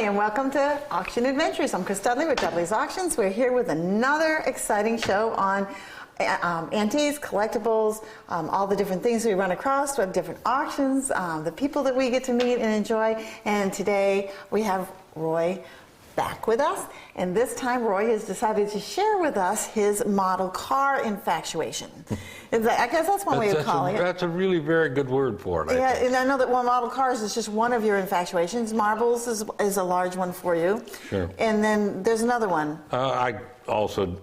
and welcome to Auction Adventures. I'm Chris Dudley with Dudley's Auctions. We're here with another exciting show on antiques, collectibles, all the different things we run across, with different auctions, the people that we get to meet and enjoy. And today we have Roy back with us, and this time Roy has decided to share with us his model car infatuation. I guess that's one way of calling it. That's a really very good word for it. Yeah, and I know that model cars is just one of your infatuations. Marbles is a large one for you. Sure. And then there's another one. I also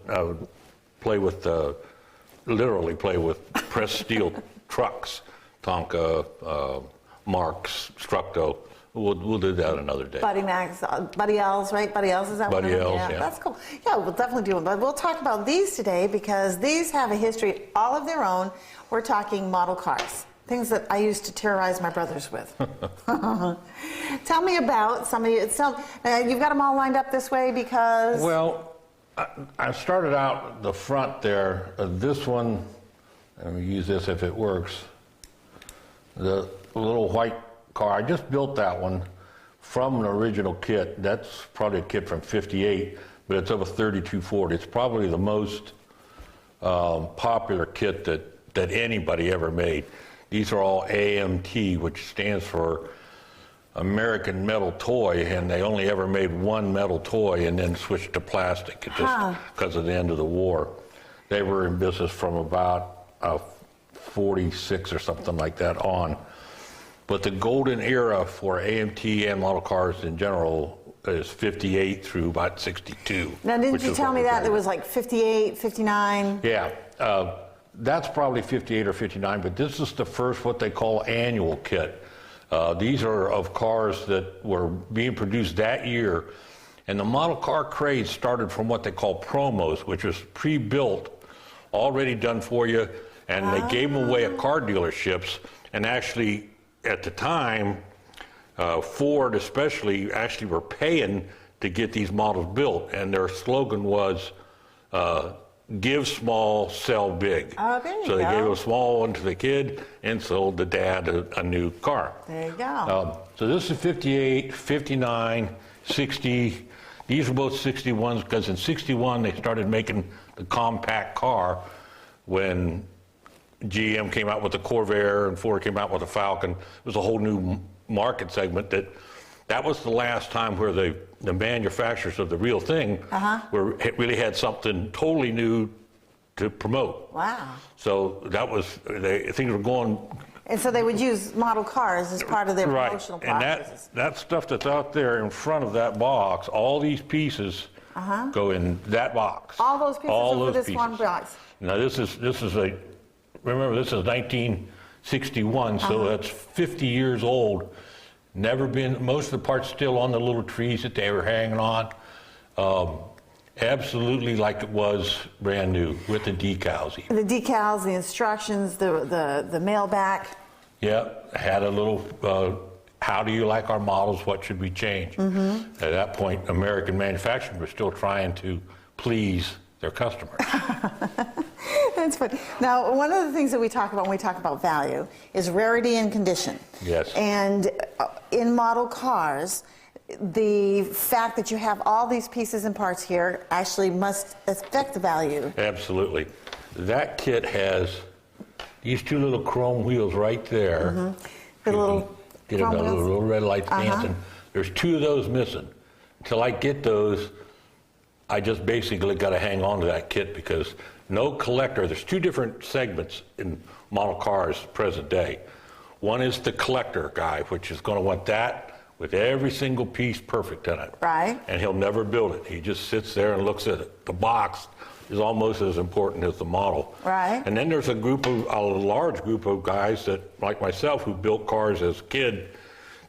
literally play with pressed steel trucks, Tonka, Marx, Structo. We'll do that another day. Buddy Max, Buddy L's, right? Buddy L's, is that one? Buddy L's, yeah. That's cool. Yeah, we'll definitely do them. But we'll talk about these today because these have a history all of their own. We're talking model cars, things that I used to terrorize my brothers with. Tell me about some of you. You've got them all lined up this way because... Well, I started out the front there. This one, let me use this if it works. The little white car, I just built that one from an original kit. That's probably a kit from '58, but it's of a 32 Ford. It's probably the most popular kit that anybody ever made. These are all AMT, which stands for American Metal Toy, and they only ever made one metal toy and then switched to plastic because of the end of the war. They were in business from about 46 or something like that on. But the golden era for AMT and model cars in general is 58 through about 62. Now, didn't you tell me that there was like 58, 59? Yeah, that's probably 58 or 59, but this is the first what they call annual kit. These are of cars that were being produced that year. And the model car craze started from what they call promos, which was pre-built, already done for you, and they gave them away at car dealerships. And actually, at the time, Ford especially actually were paying to get these models built, and their slogan was give small, sell big. Oh, there you so they go. gave a small one to the kid and sold the dad a new car. There you go. So this is 58, 59, 60. These are both 61s because in 61 they started making the compact car when GM came out with the Corvair and Ford came out with the Falcon. It was a whole new market segment that was the last time where the manufacturers of the real thing really had something totally new to promote. Wow. So that was, things were going. And so they would use model cars as part of their promotional processes. And that stuff that's out there in front of that box, all these pieces go in that box. All those pieces are for this one box. Now this is remember this is 1961, so that's 50 years old. Never been, most of the parts still on the little trees that they were hanging on. Absolutely like it was brand new with the decals. The decals, the instructions, the mail back. Yeah, had a little, how do you like our models? What should we change? At that point, American manufacturers were still trying to please their customers. That's funny. Now, one of the things that we talk about when we talk about value is rarity and condition. Yes. And in model cars, the fact that you have all these pieces and parts here actually must affect the value. Absolutely. That kit has these two little chrome wheels right there. The little get chrome another wheels? little red lights dancing. There's two of those missing. Until I get those, I just basically got to hang on to that kit because no collector, there's two different segments in model cars present day. One is the collector guy, which is going to want that with every single piece perfect in it. Right. And he'll never build it. He just sits there and looks at it. The box is almost as important as the model. Right. And then there's a large group of guys that, like myself, who built cars as a kid,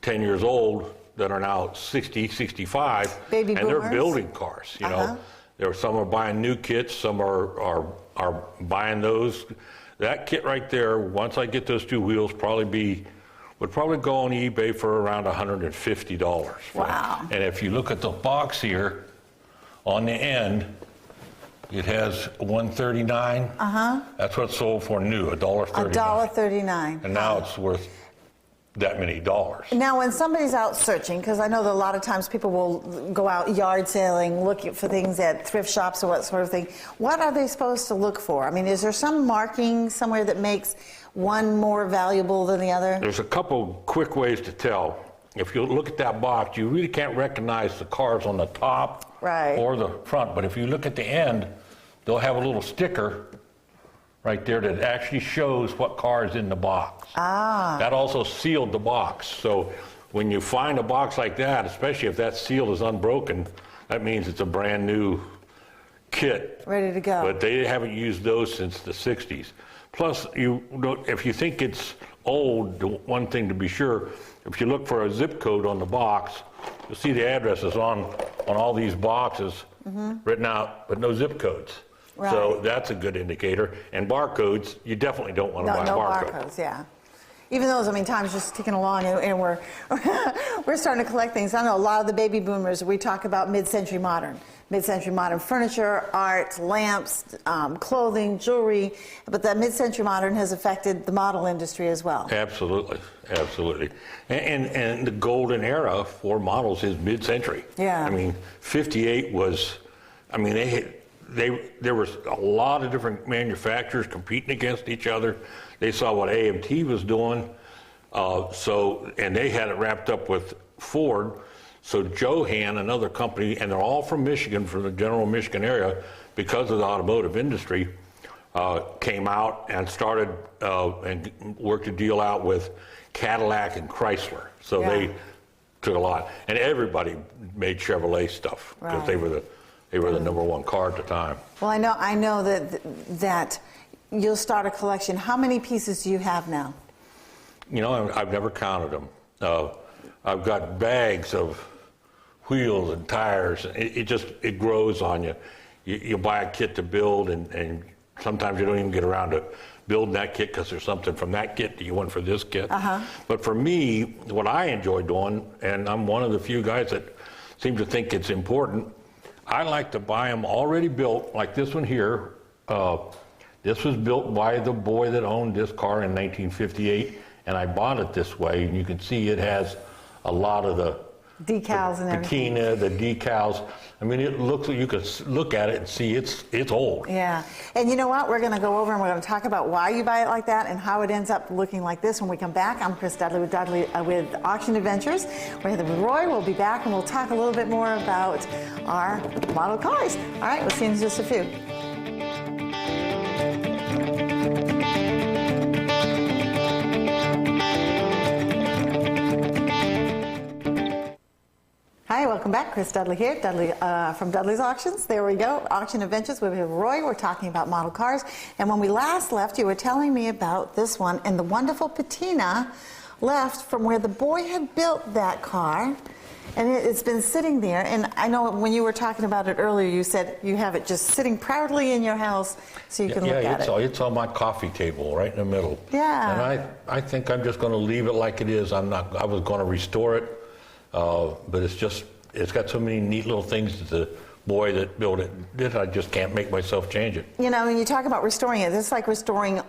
10 years old, that are now 60, 65, Baby and boomers. they're building cars. You know, some are buying new kits, some are buying those. That kit right there, once I get those two wheels, would probably go on eBay for around $150. Wow. And if you look at the box here, on the end, it has $139. That's what it sold for new, $1.39. $1.39. And now it's worth that many dollars. Now, when somebody's out searching, because I know that a lot of times people will go out yard sailing, looking for things at thrift shops or what sort of thing, what are they supposed to look for? I mean, is there some marking somewhere that makes one more valuable than the other? There's a couple quick ways to tell. If you look at that box, you really can't recognize the cars on the top or the front. But if you look at the end, they'll have a little sticker right there that actually shows what car is in the box. That also sealed the box. So when you find a box like that, especially if that seal is unbroken, that means it's a brand new kit. Ready to go. But they haven't used those since the 60s. Plus, if you think it's old, the one thing to be sure, if you look for a zip code on the box, you'll see the addresses on all these boxes written out, but no zip codes. Right. So that's a good indicator. And barcodes, you definitely don't want to buy a barcode. No barcodes, yeah. Even those, I mean, time's just ticking along, and we're we're starting to collect things. I know a lot of the baby boomers, we talk about mid-century modern furniture, art, lamps, clothing, jewelry, but that mid-century modern has affected the model industry as well. Absolutely, absolutely. And the golden era for models is mid-century. Yeah. I mean, 58 was, I mean, there was a lot of different manufacturers competing against each other. They saw what AMT was doing, and they had it wrapped up with Ford. So Johan, another company, and they're all from Michigan, from the general Michigan area, because of the automotive industry, came out and started and worked a deal out with Cadillac and Chrysler. So they took a lot, and everybody made Chevrolet stuff because they were the number one car at the time. Well, I know that you'll start a collection. How many pieces do you have now? You know, I've never counted them. I've got bags of wheels and tires. It grows on you. You buy a kit to build, and sometimes you don't even get around to building that kit because there's something from that kit that you want for this kit. But for me, what I enjoy doing, and I'm one of the few guys that seem to think it's important, I like to buy them already built, like this one here. This was built by the boy that owned this car in 1958, and I bought it this way, and you can see it has a lot of the decals and everything. Patina, the decals. I mean, it looks, you can look at it and see it's old. Yeah. And you know what? We're going to go over and we're going to talk about why you buy it like that and how it ends up looking like this when we come back. I'm Chris Dudley with Auction Adventures. We're here with Roy. We'll be back and we'll talk a little bit more about our model cars. All right, we'll see you in just a few. Hi, welcome back. Chris Dudley here, from Dudley's Auctions. There we go, Auction Adventures with Roy. We're talking about model cars. And when we last left, you were telling me about this one and the wonderful patina left from where the boy had built that car. And it's been sitting there. And I know when you were talking about it earlier, you said you have it just sitting proudly in your house so you can look at it. It's on my coffee table right in the middle. Yeah. And I think I'm just going to leave it like it is. I was going to restore it. But it's got so many neat little things that the boy that built it did. I just can't make myself change it. You know, when you talk about restoring it, it's like restoring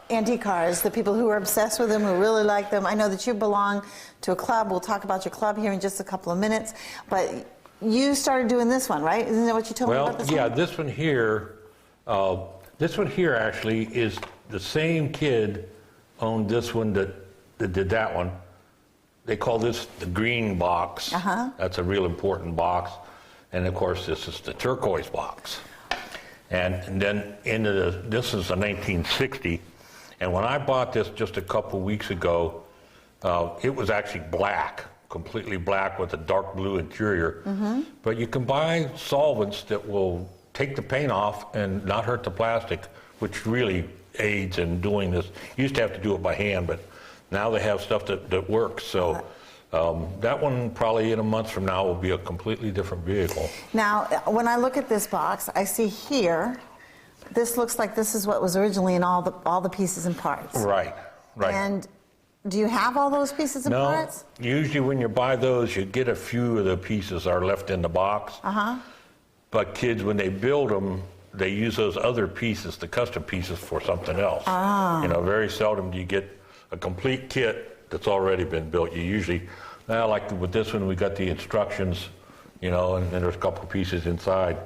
antique cars, the people who are obsessed with them, who really like them. I know that you belong to a club. We'll talk about your club here in just a couple of minutes. But you started doing this one, right? Isn't that what you told me about this one? Well, yeah, this one here actually is the same kid owned this one that did that one. They call this the green box. That's a real important box. And of course, this is the turquoise box. And then this is a 1960. And when I bought this just a couple weeks ago, it was actually black, completely black with a dark blue interior. But you can buy solvents that will take the paint off and not hurt the plastic, which really aids in doing this. You used to have to do it by hand, but now they have stuff that works. So that one probably in a month from now will be a completely different vehicle. Now, when I look at this box, I see here, this looks like this is what was originally in all the pieces and parts. Right. And do you have all those pieces and parts? No. Usually when you buy those, you get a few of the pieces are left in the box. But kids, when they build them, they use those other pieces, the custom pieces, for something else. You know, very seldom do you get a complete kit that's already been built. You usually, like with this one, we got the instructions, and then there's a couple pieces inside.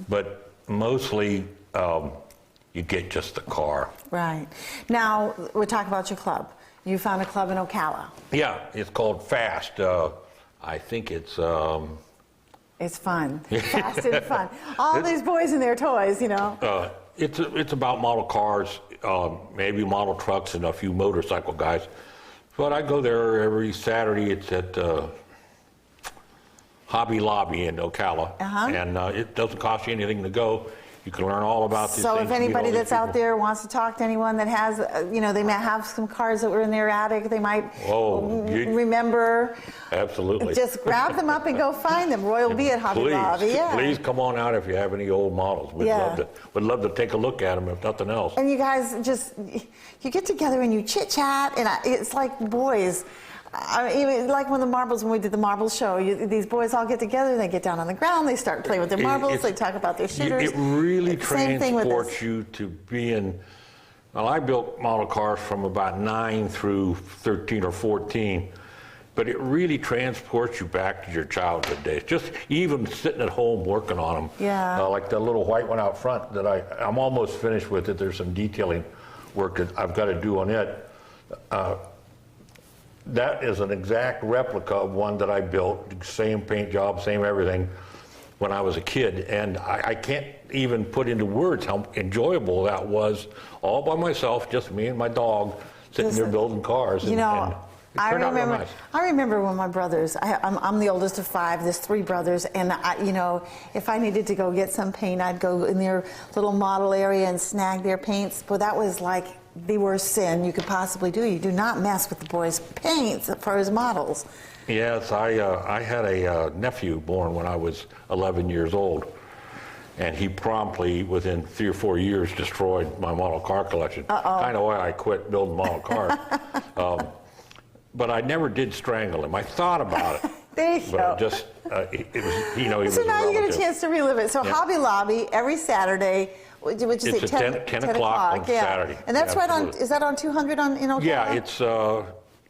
But mostly, you get just the car. Right. Now, we're talking about your club. You found a club in Ocala. Yeah, it's called FAST. I think it's... It's fun. Fast and fun. All these boys and their toys, It's about model cars, maybe model trucks and a few motorcycle guys. But I go there every Saturday. It's at Hobby Lobby in Ocala. And it doesn't cost you anything to go. You can learn all about these things. So if anybody that's out there wants to talk to anyone that has, they may have some cars that were in their attic, they might remember. Absolutely. Just grab them up and go find them. Roy will be at Hobby Lobby. Yeah. Please come on out if you have any old models. We'd love to take a look at them if nothing else. And you guys you get together and you chit chat, and it's like boys. Like when we did the marble show, these boys all get together, they get down on the ground, they start playing with their marbles, they talk about their shooters. It really transports you to being, well, I built model cars from about 9 through 13 or 14, but it really transports you back to your childhood days. Just even sitting at home working on them. Yeah. Like the little white one out front that I'm almost finished with it. There's some detailing work that I've got to do on it. That is an exact replica of one that I built, same paint job, same everything, when I was a kid. And I can't even put into words how enjoyable that was, all by myself, just me and my dog, sitting there building cars. I remember when my brothers, I'm the oldest of 5, there's 3 brothers, and if I needed to go get some paint, I'd go in their little model area and snag their paints. But that was like the worst sin you could possibly do. You do not mess with the boys' paints for his models. Yes, I had a nephew born when I was 11 years old, and he promptly, within 3 or 4 years, destroyed my model car collection. Kind of why I quit building model cars. But I never did strangle him. I thought about it. There you go. But just, it was, he was So now you get a chance to relive it. So Hobby Lobby every Saturday, which is it's at 10 o'clock on Saturday. And that's right on, is that on 200 in Ocala? Yeah, it's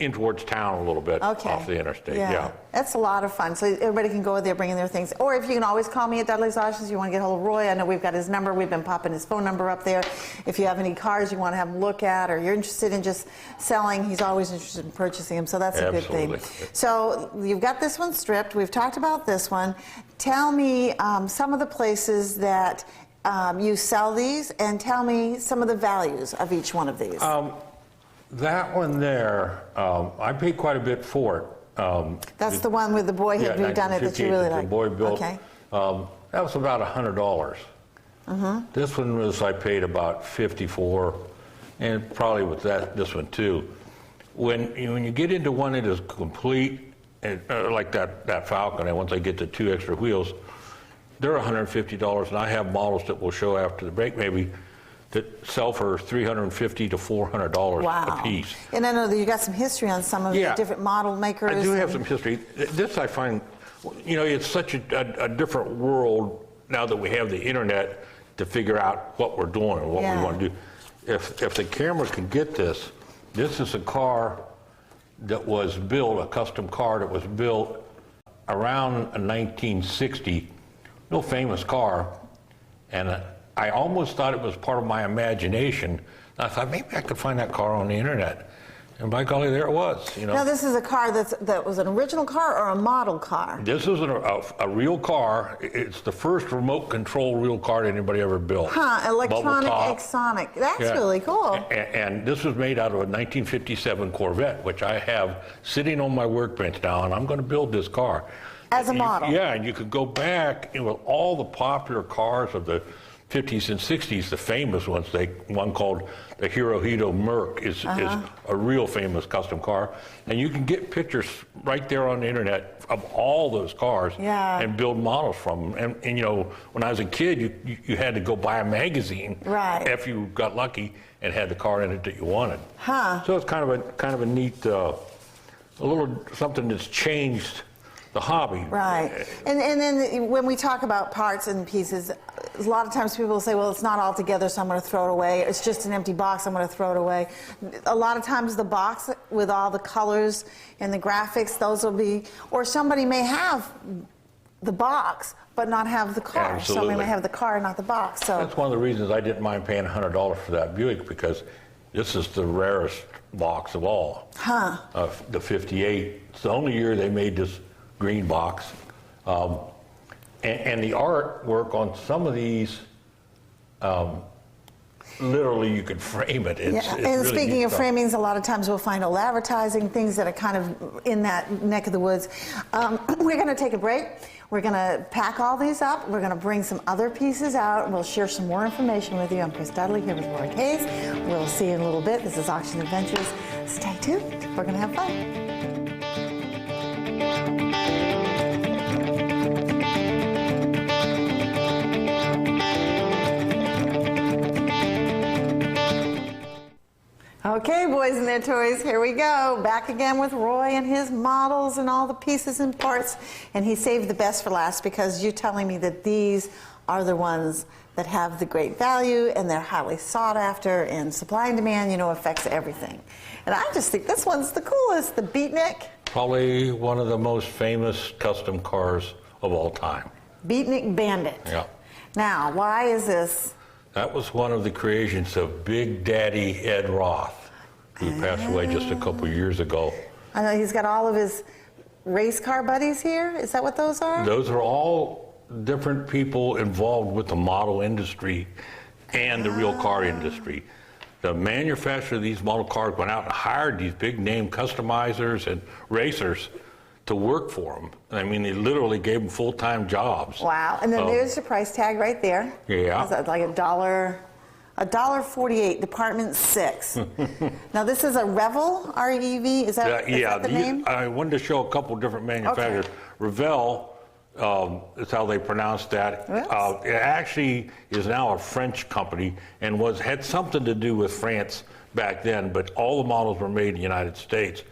in towards town a little bit, off the interstate. Yeah. That's a lot of fun. So everybody can go there, bring in their things. Or if you can always call me at Dudley's Auctions, you want to get hold of Roy. I know we've got his number. We've been popping his phone number up there. If you have any cars you want to have a look at, or you're interested in just selling, he's always interested in purchasing them. So that's a good thing. So you've got this one stripped. We've talked about this one. Tell me some of the places that you sell these, and tell me some of the values of each one of these. That one there, I paid quite a bit for it. That's the one with the boy who done it that you really like. The boy built. Okay. That was about $100. This one I paid about $54, and probably with this one too. When you get into one that is complete, like that Falcon, and once I get the 2 extra wheels, they're $150, and I have models that will show after the break maybe that sell for $350 to $400 a piece. And I know that you got some history on some of the different model makers. I do have some history. This I find, it's such a different world now that we have the internet to figure out what we're doing and what we want to do. If the camera can get this is a car that was built, a custom car that was built around 1960, no famous car, and I almost thought it was part of my imagination. I thought maybe I could find that car on the internet. And by golly, there it was. Now this is a car that was an original car or a model car? This is a real car. It's the first remote control real car that anybody ever built. Electronic Exonic. That's really cool. And this was made out of a 1957 Corvette, which I have sitting on my workbench now, and I'm going to build this car. As a model? Yeah, and you could go back with all the popular cars of the 50s and 60s, the famous ones. One called the Hirohito Merc is a real famous custom car, and you can get pictures right there on the internet of all those cars and build models from them. And when I was a kid, you had to go buy a magazine if you got lucky and had the car in it that you wanted. So it's kind of a neat, a little something that's changed the hobby. Right. And then when we talk about parts and pieces, a lot of times people will say, well, it's not all together, so I'm going to throw it away. It's just an empty box, I'm going to throw it away. A lot of times the box with all the colors and the graphics, those will be, or somebody may have the box but not have the car. Absolutely. Somebody may have the car and not the box. So That's one of the reasons I didn't mind paying $100 for that Buick, because this is the rarest box of all. The 58. It's the only year they made this green box. And the artwork on some of these, literally you could frame it. It's and really speaking neat of stuff. framings, a lot of times we'll find old advertising, things that are kind of in that neck of the woods. We're going to take a break. We're going to pack all these up. We're going to bring some other pieces out. We'll share some more information with you. I'm Chris Dudley here with Roy Hayes. We'll see you in a little bit. This is Auction Adventures. Stay tuned. We're going to have fun. Okay, boys and their toys, here we go. Back again with Roy and his models and all the pieces and parts. And he saved the best for last because you're telling me that these are the ones that have the great value and they're highly sought after, and supply and demand, affects everything. And I just think this one's the coolest, the Beatnik. Probably one of the most famous custom cars of all time. Beatnik Bandit. Yeah. Now, why is this? That was one of the creations of Big Daddy Ed Roth, who passed away just a couple years ago. I know he's got all of his race car buddies here. Is that what those are? Those are all different people involved with the model industry and the real car industry. The manufacturer of these model cars went out and hired these big name customizers and racers to work for them. I mean, they literally gave them full-time jobs. Wow. And then there's the price tag right there. Yeah. Is that like $1.48, Department 6. Now this is a Revel, R-E-V, is that the name? I wanted to show a couple different manufacturers. Okay. Revell is how they pronounce that. Yes. It actually is now a French company and had something to do with France back then, but all the models were made in the United States.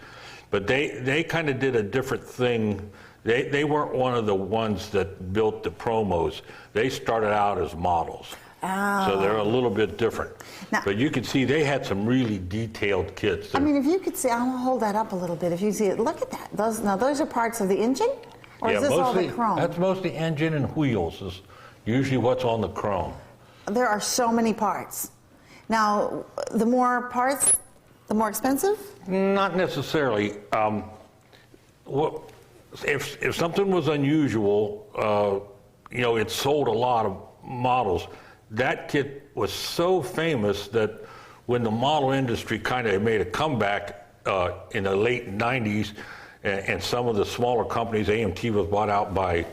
But they kind of did a different thing. They weren't one of the ones that built the promos. They started out as models. Oh. So they're a little bit different. Now, but you can see they had some really detailed kits. I mean, if you could see, I'll hold that up a little bit. If you see it, look at that. Those are parts of the engine? Or is this all the chrome? That's mostly engine and wheels is usually what's on the chrome. There are so many parts. Now, the more parts, the more expensive? Not necessarily. If something was unusual, it sold a lot of models. That kit was so famous that when the model industry kind of made a comeback in the late 90s, and some of the smaller companies, AMT was bought out by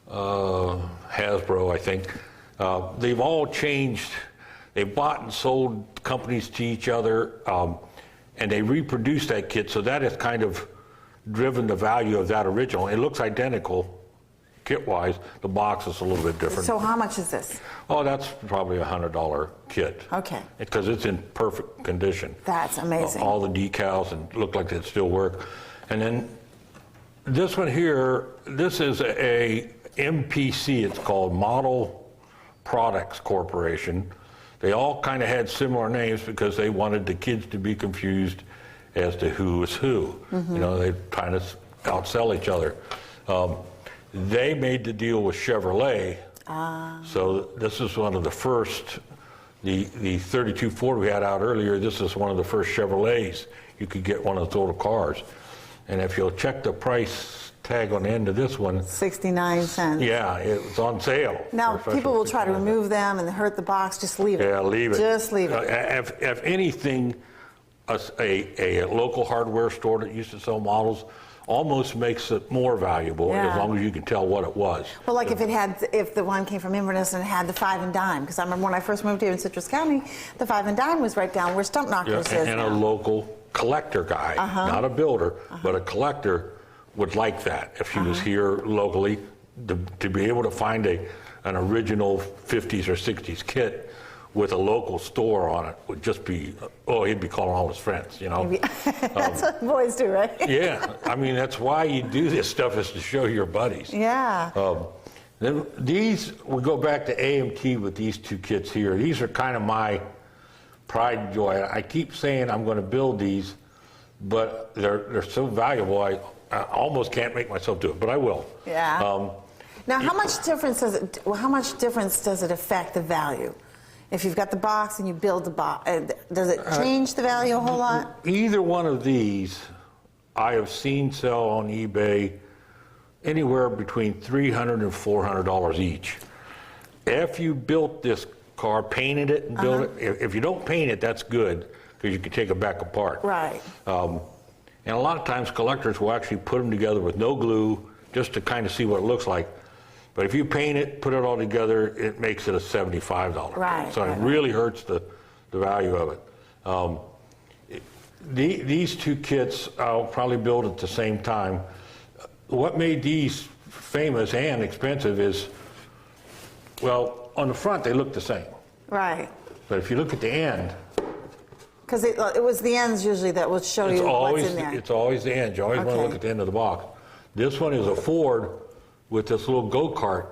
Hasbro, I think. They've all changed. They bought and sold companies to each other, and they reproduced that kit, so that has kind of driven the value of that original. It looks identical kit-wise. The box is a little bit different. So how much is this? Oh, that's probably a $100 kit. Okay. Because it's in perfect condition. That's amazing. All the decals and look like they still work. And then this one here, this is a MPC, it's called Model Products Corporation. They all kind of had similar names because they wanted the kids to be confused as to who is who. Mm-hmm. They kind of outsell each other. They made the deal with Chevrolet. So this is one of the first, the 32 Ford we had out earlier, this is one of the first Chevrolets. You could get one of those little cars. And if you'll check the price tag on the end of this one. 69 cents. Yeah, it was on sale. Now, people will try to remove them and hurt the box. Just leave it. Yeah, leave it. Just leave it. If anything, a local hardware store that used to sell models almost makes it more valuable as long as you can tell what it was. Well, like if the one came from Inverness and had the 5 and dime, because I remember when I first moved here in Citrus County, the 5 and dime was right down where Stump Knockers is And now. a local collector guy, not a builder, but a collector would like that if he was here locally to be able to find an original 50s or 60s kit with a local store on it would just be, he'd be calling all his friends, That's what boys do, right? Yeah, I mean, that's why you do this stuff, is to show your buddies. Yeah. Then these, we go back to AMT with these two kits here. These are kind of my pride and joy. I keep saying I'm going to build these, but they're so valuable, I almost can't make myself do it, but I will. Yeah. Now, how much difference does it affect the value? If you've got the box and you build the box, does it change the value a whole lot? Either one of these I have seen sell on eBay anywhere between $300 and $400 each. If you built this car, painted it and built it, if you don't paint it, that's good because you can take it back apart. Right. And a lot of times collectors will actually put them together with no glue just to kind of see what it looks like. But if you paint it, put it all together, it makes it a $75. Right. So it really hurts the value of it. These two kits, I'll probably build at the same time. What made these famous and expensive is, well, on the front they look the same. Right. But if you look at the end, because it was the ends usually that would show you what's in there. It's always the end. You always want to look at the end of the box. This one is a Ford with this little go-kart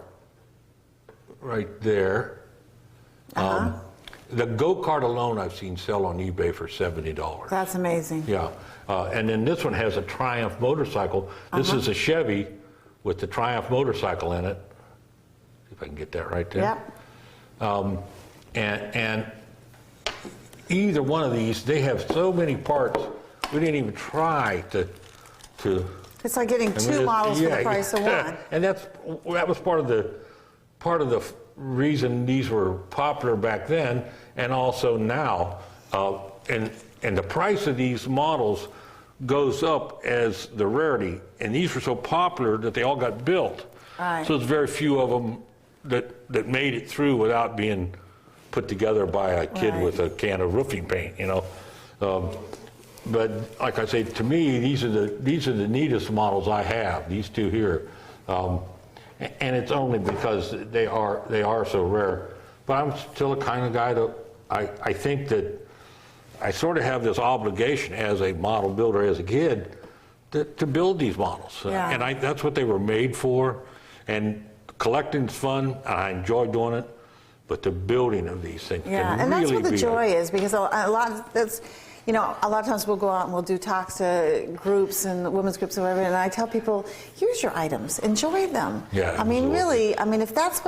right there. The go-kart alone I've seen sell on eBay for $70. That's amazing. Yeah. And then this one has a Triumph motorcycle. This is a Chevy with the Triumph motorcycle in it. See if I can get that right there. Yep. And either one of these, they have so many parts, we didn't even try to It's like getting two models for the price of one. And that was part of the reason these were popular back then, and also now. And the price of these models goes up as the rarity. And these were so popular that they all got built. Right. So there's very few of them that made it through without being put together by a kid with a can of roofing paint, you know. But like I say, to me, these are the neatest models I have. These two here, and it's only because they are so rare. But I'm still the kind of guy that I think that I sort of have this obligation as a model builder, as a kid, to build these models. Yeah. And that's what they were made for. And collecting's fun. I enjoy doing it. But the building of these things can and that's really what the be joy is, because a lot of times we'll go out and we'll do talks to groups and women's groups or whatever, and I tell people, use your items, enjoy them. Yeah, I mean, absolutely. really, if that's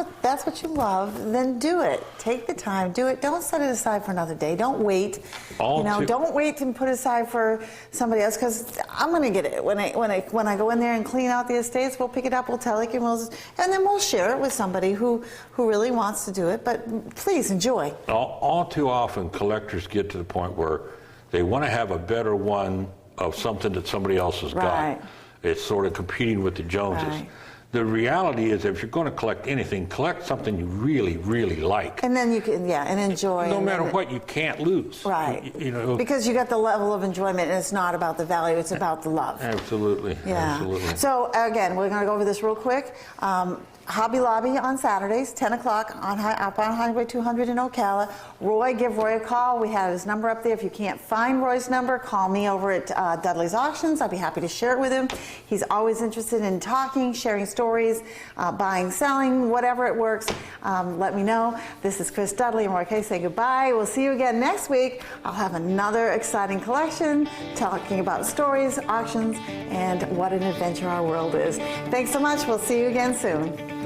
what you love, then do it. Take the time, do it. Don't set it aside for another day. Don't wait. Don't wait and put it aside for somebody else, because I'm going to get it when I go in there and clean out the estates. We'll pick it up, we'll tell it, and then we'll share it with somebody who really wants to do it. But please enjoy. All too often, collectors get to the point where they want to have a better one of something that somebody else has got. It's sort of competing with the Joneses. Right. The reality is, if you're going to collect anything, collect something you really, really like. And then you can, and enjoy. No matter what, you can't lose. Right. You know, because you got the level of enjoyment, and it's not about the value, it's about the love. Absolutely. Yeah. Absolutely. So again, we're going to go over this real quick. Hobby Lobby on Saturdays, 10 o'clock up on Highway 200 in Ocala. Roy, give Roy a call. We have his number up there. If you can't find Roy's number, call me over at Dudley's Auctions. I'd be happy to share it with him. He's always interested in talking, sharing stories, buying, selling, whatever it works. Let me know. This is Chris Dudley and Roy Kay saying goodbye. We'll see you again next week. I'll have another exciting collection talking about stories, auctions, and what an adventure our world is. Thanks so much. We'll see you again soon.